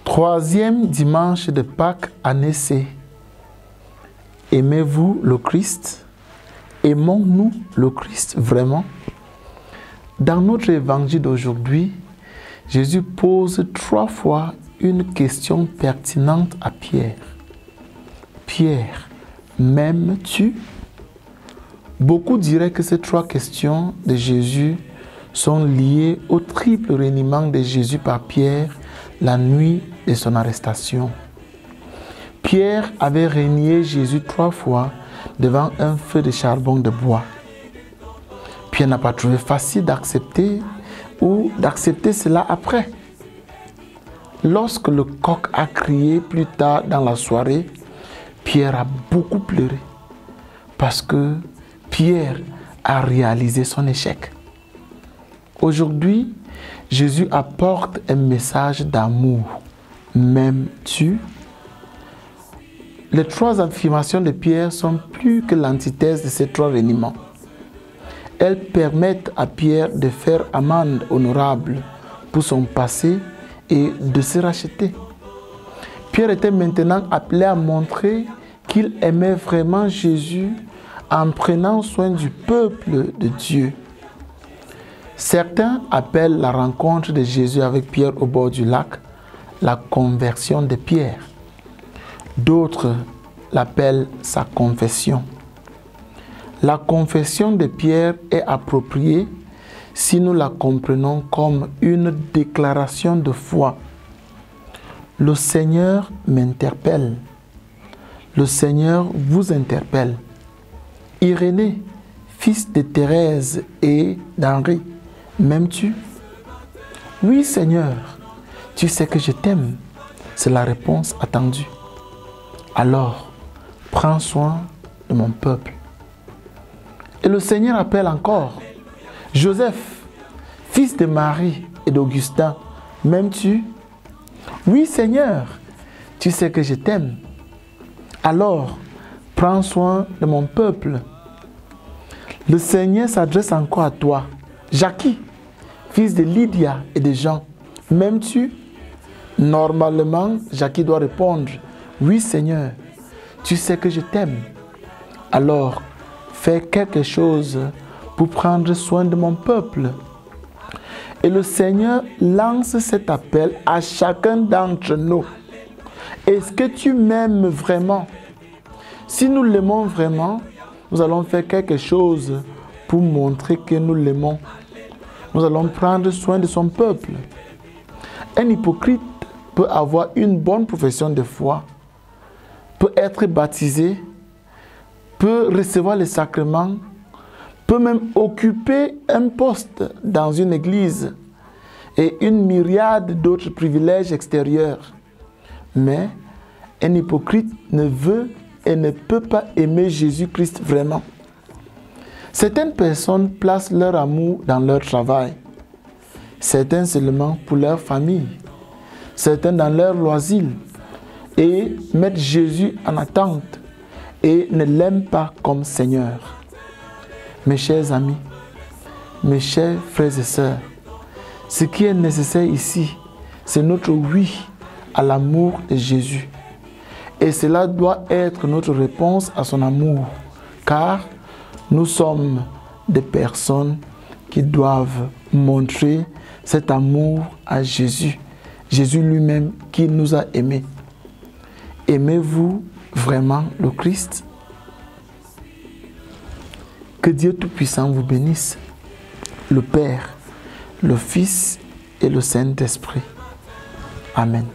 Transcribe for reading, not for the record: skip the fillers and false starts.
Troisième dimanche de Pâques, année C. Aimez-vous le Christ? Aimons-nous le Christ vraiment? Dans notre évangile d'aujourd'hui, Jésus pose 3 fois une question pertinente à Pierre. Pierre, m'aimes-tu? Beaucoup diraient que ces 3 questions de Jésus sont liées au triple reniement de Jésus par Pierre la nuit de son arrestation. Pierre avait renié Jésus 3 fois devant un feu de charbon de bois. Pierre n'a pas trouvé facile d'accepter ou d'accepter cela après. Lorsque le coq a crié plus tard dans la soirée, Pierre a beaucoup pleuré parce que Pierre a réalisé son échec. Aujourd'hui, Jésus apporte un message d'amour. M'aimes-tu? Les 3 affirmations de Pierre sont plus que l'antithèse de ces 3 reniements. Elles permettent à Pierre de faire amende honorable pour son passé et de se racheter. Pierre était maintenant appelé à montrer qu'il aimait vraiment Jésus en prenant soin du peuple de Dieu. Certains appellent la rencontre de Jésus avec Pierre au bord du lac la conversion de Pierre. D'autres l'appellent sa confession. La confession de Pierre est appropriée si nous la comprenons comme une déclaration de foi. Le Seigneur m'interpelle. Le Seigneur vous interpelle. Irénée, fils de Thérèse et d'Henri, m'aimes-tu? Oui, Seigneur, tu sais que je t'aime. C'est la réponse attendue. Alors, prends soin de mon peuple. Et le Seigneur appelle encore. Joseph, fils de Marie et d'Augustin, m'aimes-tu? Oui, Seigneur, tu sais que je t'aime. Alors, prends soin de mon peuple. Le Seigneur s'adresse encore à toi. Jackie, fils de Lydia et de Jean, m'aimes-tu? Normalement, Jackie doit répondre, oui, Seigneur, tu sais que je t'aime. Alors, fais quelque chose pour prendre soin de mon peuple. Et le Seigneur lance cet appel à chacun d'entre nous. Est-ce que tu m'aimes vraiment? Si nous l'aimons vraiment, nous allons faire quelque chose pour montrer que nous l'aimons. Nous allons prendre soin de son peuple. Un hypocrite peut avoir une bonne profession de foi, peut être baptisé, peut recevoir les sacrements, peut même occuper un poste dans une église et une myriade d'autres privilèges extérieurs. Mais un hypocrite ne veut et ne peut pas aimer Jésus-Christ vraiment. Certaines personnes placent leur amour dans leur travail, certains seulement pour leur famille, certains dans leur loisir et mettent Jésus en attente et ne l'aiment pas comme Seigneur. Mes chers amis, mes chers frères et sœurs, ce qui est nécessaire ici, c'est notre oui à l'amour de Jésus. Et cela doit être notre réponse à son amour, car nous sommes des personnes qui doivent montrer cet amour à Jésus. Jésus lui-même qui nous a aimés. Aimez-vous vraiment le Christ? Que Dieu Tout-Puissant vous bénisse, le Père, le Fils et le Saint-Esprit. Amen.